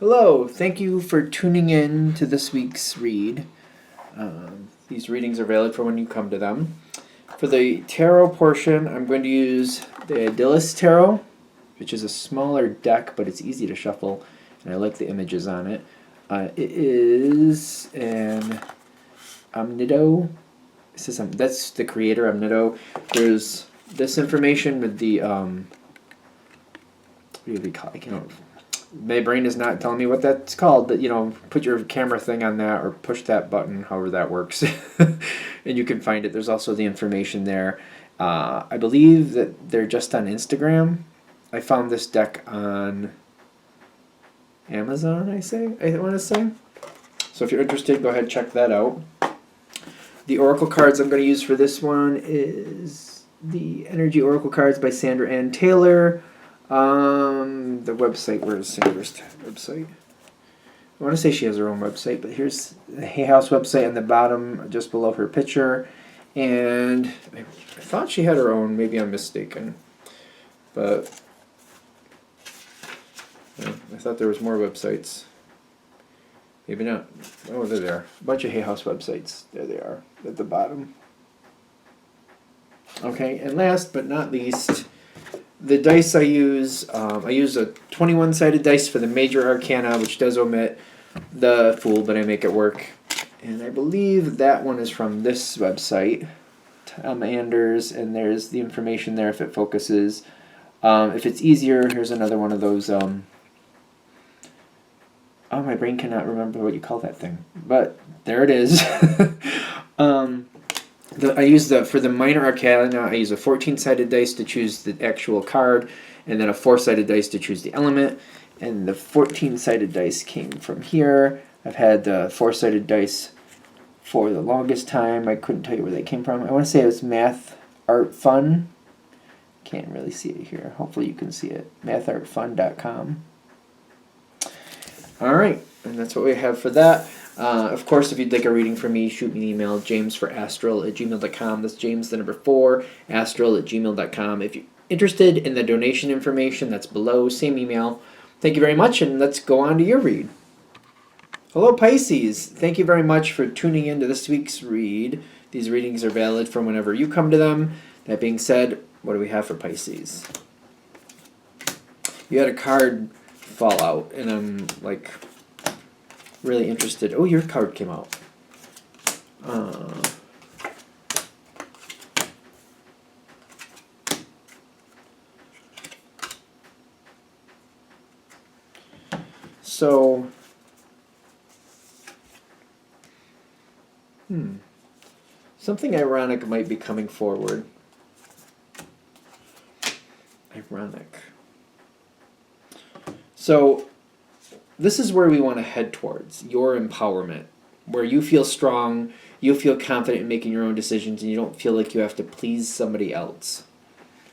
Hello, thank you for tuning in to this week's read. These readings are valid for when you come to them. For the tarot portion, I'm going to use the Idyllis Tarot, which is a smaller deck, but it's easy to shuffle, and I like the images on it. It is an Omnido. That's the creator, Omnido. There's this information with the what do we call it? I can't. My brain is not telling me what that's called, but put your camera thing on that or push that button, however that works, and you can find it. There's also the information there. I believe that they're just on Instagram. I found this deck on Amazon, I want to say. So if you're interested, go ahead and check that out. The oracle cards I'm going to use for this one is the Energy Oracle cards by Sandra Ann Taylor. The website, where is Sandra's website? I want to say she has her own website, but here's the Hay House website on the bottom, just below her picture. And I thought she had her own, maybe I'm mistaken. But yeah, I thought there was more websites. Maybe not. Oh, there they are. A bunch of Hay House websites. There they are, at the bottom. Okay, and last but not least, the dice I use a 21-sided dice for the major arcana, which does omit the Fool, but I make it work. And I believe that one is from this website, Tom Anders, and there's the information there if it focuses. If it's easier, here's another one of those. Oh, my brain cannot remember what you call that thing, but there it is. For the minor arcana, I use a 14-sided dice to choose the actual card, and then a 4-sided dice to choose the element. And the 14-sided dice came from here. I've had the 4-sided dice for the longest time. I couldn't tell you where they came from. I want to say it was Math Art Fun. Can't really see it here. Hopefully you can see it. mathartfun.com. All right, and that's what we have for that. Of course, if you'd like a reading from me, shoot me an email, jamesforastral@gmail.com. That's James, the number 4, astral@gmail.com. If you're interested in the donation information, that's below, same email. Thank you very much, and let's go on to your read. Hello, Pisces. Thank you very much for tuning in to this week's read. These readings are valid from whenever you come to them. That being said, what do we have for Pisces? You had a card fall out, and I'm like really interested. Oh, your card came out. So, something ironic might be coming forward. Ironic. So, this is where we want to head towards, your empowerment, where you feel strong, you feel confident in making your own decisions, and you don't feel like you have to please somebody else.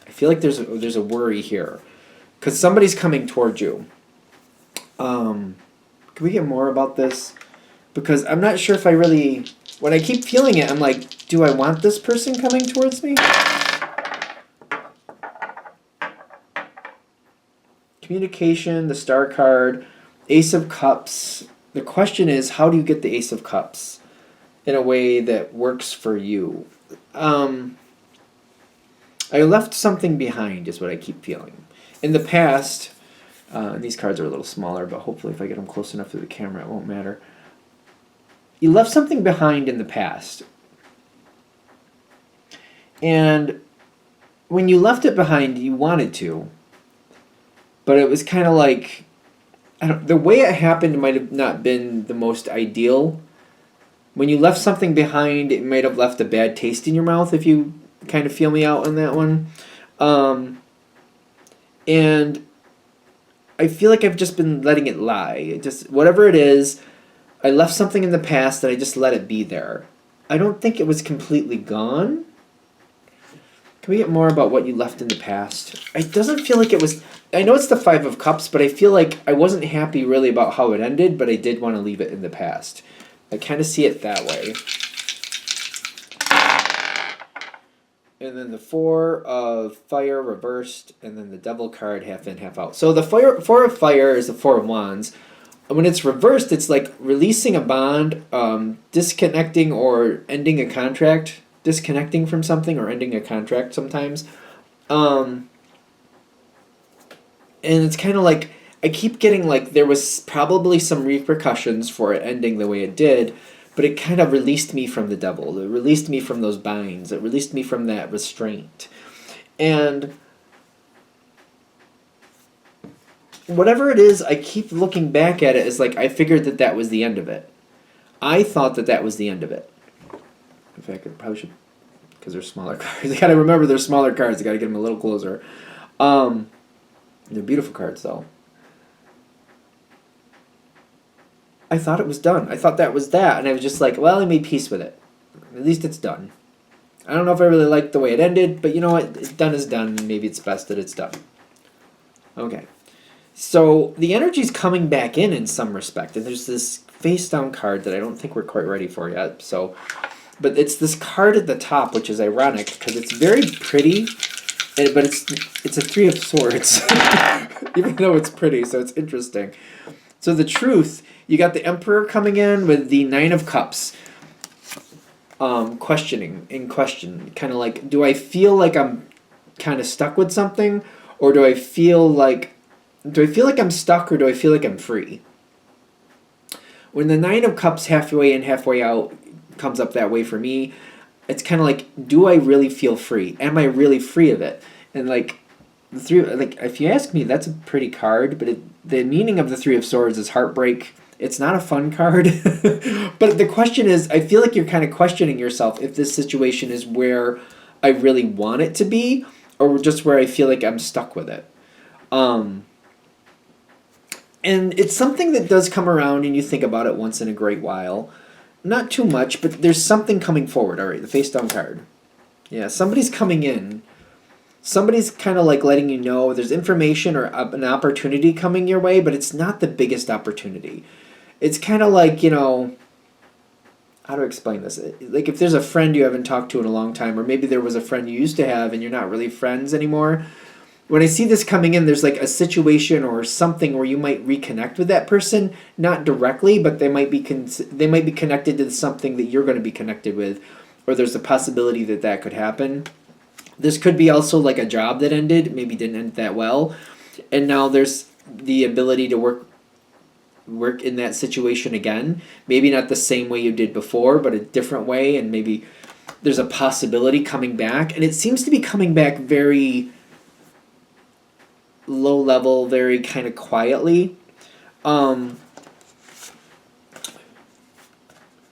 I feel like there's a worry here, because somebody's coming towards you. Can we get more about this? Because I'm not sure if I really, when I keep feeling it, I'm like, do I want this person coming towards me? Communication, the Star card, Ace of Cups. The question is, how do you get the Ace of Cups in a way that works for you? I left something behind is what I keep feeling. In the past, these cards are a little smaller, but hopefully if I get them close enough to the camera, it won't matter. You left something behind in the past. And when you left it behind, you wanted to. But it was kind of like, the way it happened might have not been the most ideal. When you left something behind, it might have left a bad taste in your mouth, if you kind of feel me out on that one. And I feel like I've just been letting it lie. Whatever it is, I left something in the past and I just let it be there. I don't think it was completely gone. Can we get more about what you left in the past? It doesn't feel like it was... I know it's the 5 of Cups, but I feel like I wasn't happy really about how it ended, but I did want to leave it in the past. I kind of see it that way. And then the 4 of Fire reversed, and then the Devil card half in, half out. So the 4 of Fire is the 4 of Wands. When it's reversed, it's like releasing a bond, disconnecting or ending a contract, disconnecting from something or ending a contract sometimes. Um, and it's kind of like I keep getting like there was probably some repercussions for it ending the way it did, but it kind of released me from the devil. It released me from those binds. It released me from that restraint. And whatever it is, I keep looking back at it as like I figured that that was the end of it. I thought that that was the end of it. In fact, I probably should, because they're smaller cards. I gotta remember they're smaller cards. I gotta get them a little closer. They're beautiful cards, though. I thought it was done. I thought that was that, and I was just like, well, I made peace with it. At least it's done. I don't know if I really liked the way it ended, but you know what? It's done is done. Maybe it's best that it's done. Okay. So the energy's coming back in some respect, and there's this face down card that I don't think we're quite ready for yet. So, but it's this card at the top, which is ironic because it's very pretty, but it's a Three of Swords, even though it's pretty. So it's interesting. So the truth, you got the Emperor coming in with the Nine of Cups. Questioning, in question, kind of like, do I feel like I'm kind of stuck with something, or do I feel like I'm stuck, or do I feel like I'm free? When the Nine of Cups halfway in, halfway out comes up that way for me, it's kind of like, do I really feel free? Am I really free of it? And like the three, like if you ask me, that's a pretty card, but the meaning of the Three of Swords is heartbreak. It's not a fun card. But the question is, I feel like you're kind of questioning yourself if this situation is where I really want it to be, or just where I feel like I'm stuck with it. And it's something that does come around and you think about it once in a great while. Not too much, but there's something coming forward. All right, the face down card. Yeah, somebody's coming in. Somebody's kind of like letting you know there's information or an opportunity coming your way, but it's not the biggest opportunity. It's kind of like, how to explain this? Like if there's a friend you haven't talked to in a long time, or maybe there was a friend you used to have and you're not really friends anymore. When I see this coming in, there's like a situation or something where you might reconnect with that person, not directly, but they might be connected to something that you're going to be connected with, or there's a possibility that that could happen. This could be also like a job that ended, maybe didn't end that well, and now there's the ability to work in that situation again. Maybe not the same way you did before, but a different way, and maybe there's a possibility coming back, and it seems to be coming back very low level, very kind of quietly. But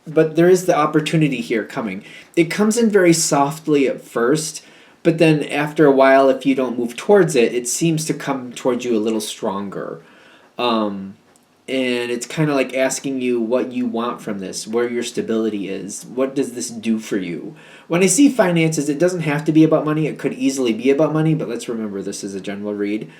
there is the opportunity here coming. It comes in very softly at first, but then after a while, if you don't move towards it, it seems to come towards you a little stronger. And it's kind of like asking you what you want from this, where your stability is. What does this do for you? When I see finances, it doesn't have to be about money. It could easily be about money, but let's remember this is a general read.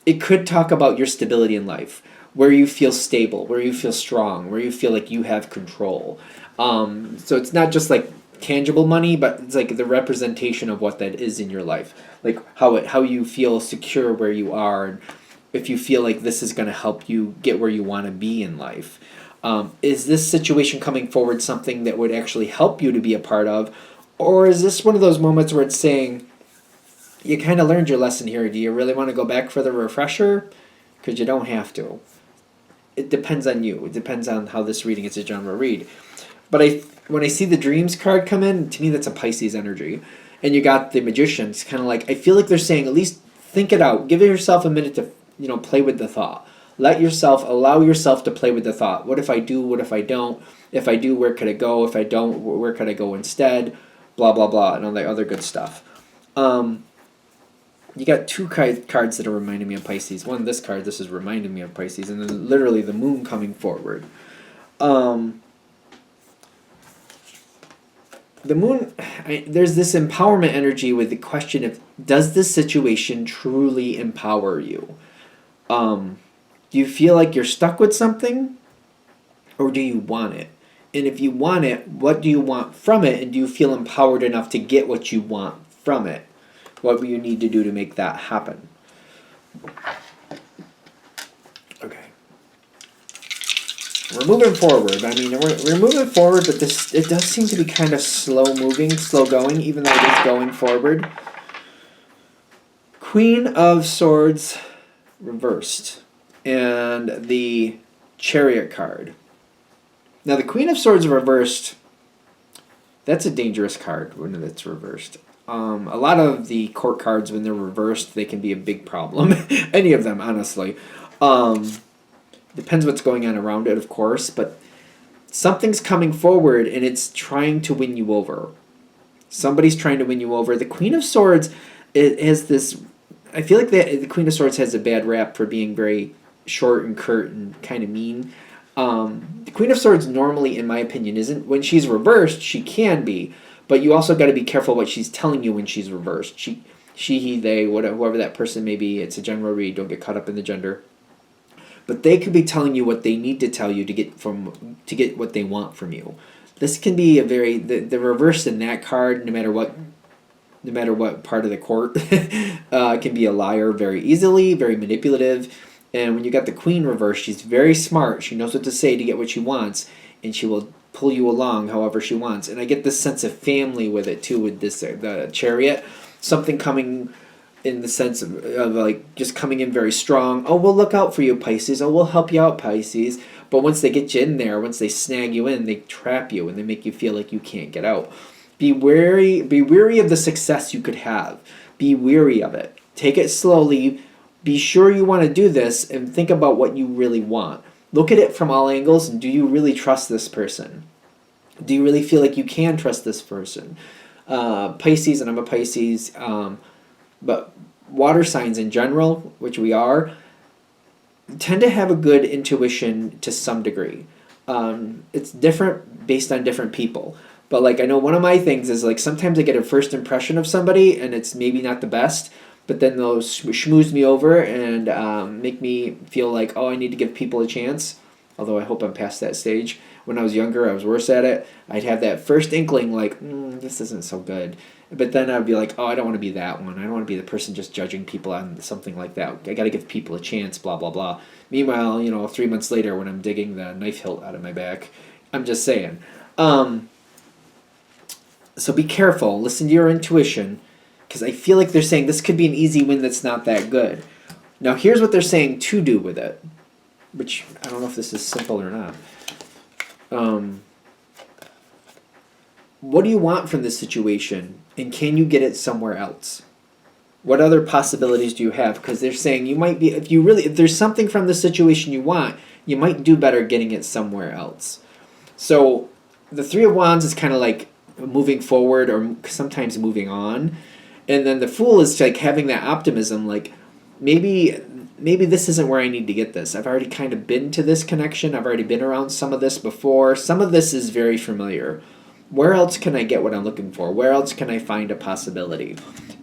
It could talk about your stability in life, where you feel stable, where you feel strong, where you feel like you have control. So it's not just like tangible money, but it's like the representation of what that is in your life, like how you feel secure where you are, and if you feel like this is going to help you get where you want to be in life. Is this situation coming forward something that would actually help you to be a part of, or is this one of those moments where it's saying, you kind of learned your lesson here, do you really want to go back for the refresher? Because you don't have to. It depends on you. It depends on how this reading is a general read. But when I see the Dreams card come in, to me that's a Pisces energy. And you got the Magician. It's kind of like, I feel like they're saying, at least think it out. Give yourself a minute to play with the thought. Allow yourself to play with the thought. What if I do? What if I don't? If I do, where could it go? If I don't, where could I go instead? Blah, blah, blah, and all that other good stuff. You got two cards that are reminding me of Pisces. One, this card, this is reminding me of Pisces, and then literally the moon coming forward. The moon, there's this empowerment energy with the question of, does this situation truly empower you? Do you feel like you're stuck with something, or do you want it? And if you want it, what do you want from it? And do you feel empowered enough to get what you want from it? What will you need to do to make that happen? Okay. we're moving forward. I mean, we're moving forward, but it does seem to be kind of slow moving, slow going, even though it is going forward. Queen of Swords reversed, and the Chariot card. Now, the Queen of Swords reversed, that's a dangerous card when it's reversed. A lot of the court cards, when they're reversed, they can be a big problem. Any of them, honestly. Depends what's going on around it, of course, but something's coming forward and it's trying to win you over. Somebody's trying to win you over. The Queen of Swords, it has this... I feel like the Queen of Swords has a bad rap for being very short and curt and kind of mean. The Queen of Swords normally, in my opinion, isn't. When she's reversed, she can be, but you also got to be careful what she's telling you when she's reversed. She, he, they, whatever, whoever that person may be. It's a general read. Don't get caught up in the gender. But they could be telling you what they need to tell you to get what they want from you. This can be a very the reverse in that card, no matter what part of the court, can be a liar very easily, very manipulative. And when you got the Queen reversed, she's very smart. She knows what to say to get what she wants, and she will pull you along however she wants. And I get this sense of family with it too, with this the Chariot, something coming in the sense of like just coming in very strong. Oh, we'll look out for you, Pisces. Oh, we'll help you out, Pisces. But once they get you in there, once they snag you in, they trap you and they make you feel like you can't get out. Be wary of the success you could have. Be weary of it. Take it slowly. Be sure you want to do this and think about what you really want. Look at it from all angles, and do you really trust this person? Do you really feel like you can trust this person? Pisces, and I'm a Pisces, but water signs in general, which we are, tend to have a good intuition to some degree. It's different based on different people. But like I know one of my things is like sometimes I get a first impression of somebody and it's maybe not the best, but then they'll schmooze me over and make me feel like, oh, I need to give people a chance. Although I hope I'm past that stage. When I was younger, I was worse at it. I'd have that first inkling like, this isn't so good. But then I'd be like, oh, I don't want to be that one. I don't want to be the person just judging people on something like that. I got to give people a chance, blah, blah, blah. Meanwhile, 3 months later when I'm digging the knife hilt out of my back, I'm just saying. So be careful. Listen to your intuition, because I feel like they're saying this could be an easy win that's not that good. Now, here's what they're saying to do with it, which I don't know if this is simple or not. What do you want from this situation, and can you get it somewhere else? What other possibilities do you have? Because they're saying you might be, if there's something from the situation you want, you might do better getting it somewhere else. So the Three of Wands is kind of like moving forward or sometimes moving on. And then the Fool is like having that optimism, like maybe this isn't where I need to get this. I've already kind of been to this connection. I've already been around some of this before. Some of this is very familiar. Where else can I get what I'm looking for? Where else can I find a possibility?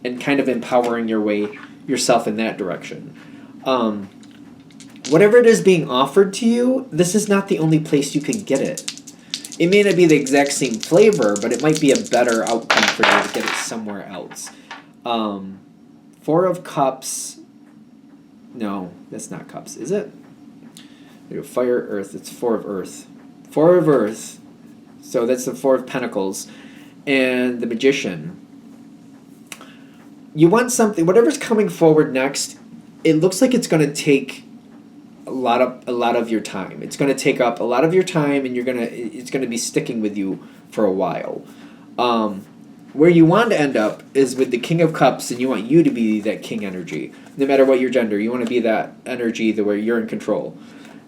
And kind of empowering yourself in that direction. Whatever it is being offered to you, this is not the only place you can get it. It may not be the exact same flavor, but it might be a better outcome for you to get it somewhere else. Four of Cups. No, that's not Cups, is it? Fire, Earth. It's Four of Earth. Four of Earth. So that's the Four of Pentacles. And the Magician. You want something, whatever's coming forward next, it looks like it's going to take a lot of your time. It's going to take up a lot of your time, and it's going to be sticking with you for a while. Where you want to end up is with the King of Cups, and you want you to be that king energy. No matter what your gender, you want to be that energy where you're in control.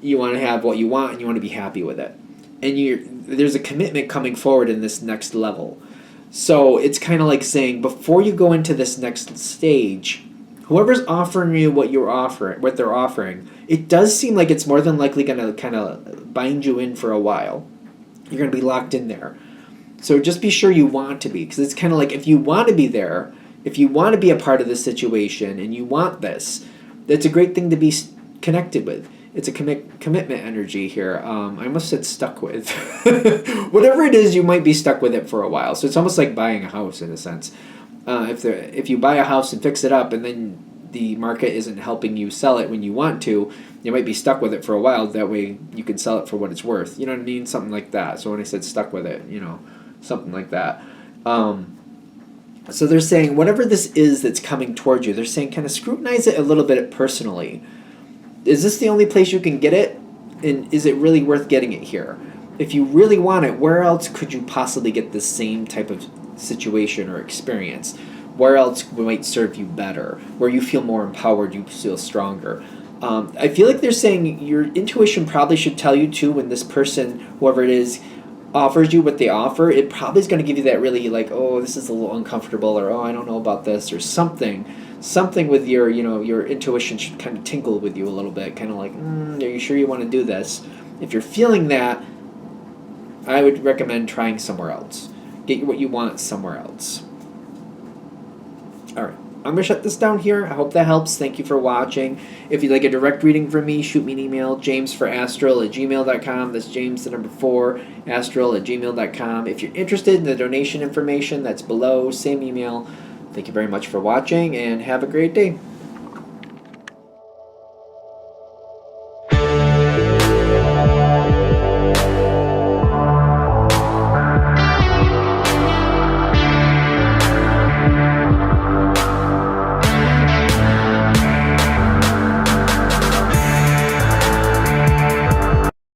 You want to have what you want, and you want to be happy with it. And there's a commitment coming forward in this next level. So it's kind of like saying, before you go into this next stage, whoever's offering you what they're offering, it does seem like it's more than likely going to kind of bind you in for a while. You're going to be locked in there. So just be sure you want to be, because it's kind of like if you want to be there, if you want to be a part of this situation and you want this, that's a great thing to be connected with. It's a commitment energy here. I almost said stuck with. Whatever it is, you might be stuck with it for a while. So it's almost like buying a house in a sense. If you buy a house and fix it up and then the market isn't helping you sell it when you want to, you might be stuck with it for a while. That way you can sell it for what it's worth. You know what I mean? Something like that. So when I said stuck with it, something like that. So they're saying whatever this is that's coming towards you, they're saying kind of scrutinize it a little bit personally. Is this the only place you can get it? And is it really worth getting it here? If you really want it, where else could you possibly get the same type of situation or experience? Where else might serve you better? Where you feel more empowered, you feel stronger. I feel like they're saying your intuition probably should tell you too when this person, whoever it is, offers you what they offer. It probably is going to give you that really like, oh, this is a little uncomfortable, or oh, I don't know about this, or something with your, your intuition should kind of tinkle with you a little bit, kind of like, are you sure you want to do this? If you're feeling that, I would recommend trying somewhere else. Get what you want somewhere else. All right. I'm going to shut this down here. I hope that helps. Thank you for watching. If you'd like a direct reading from me, shoot me an email, jamesforastral@gmail.com. That's James, the number 4, astral@gmail.com. If you're interested in the donation information, that's below, same email. Thank you very much for watching, and have a great day.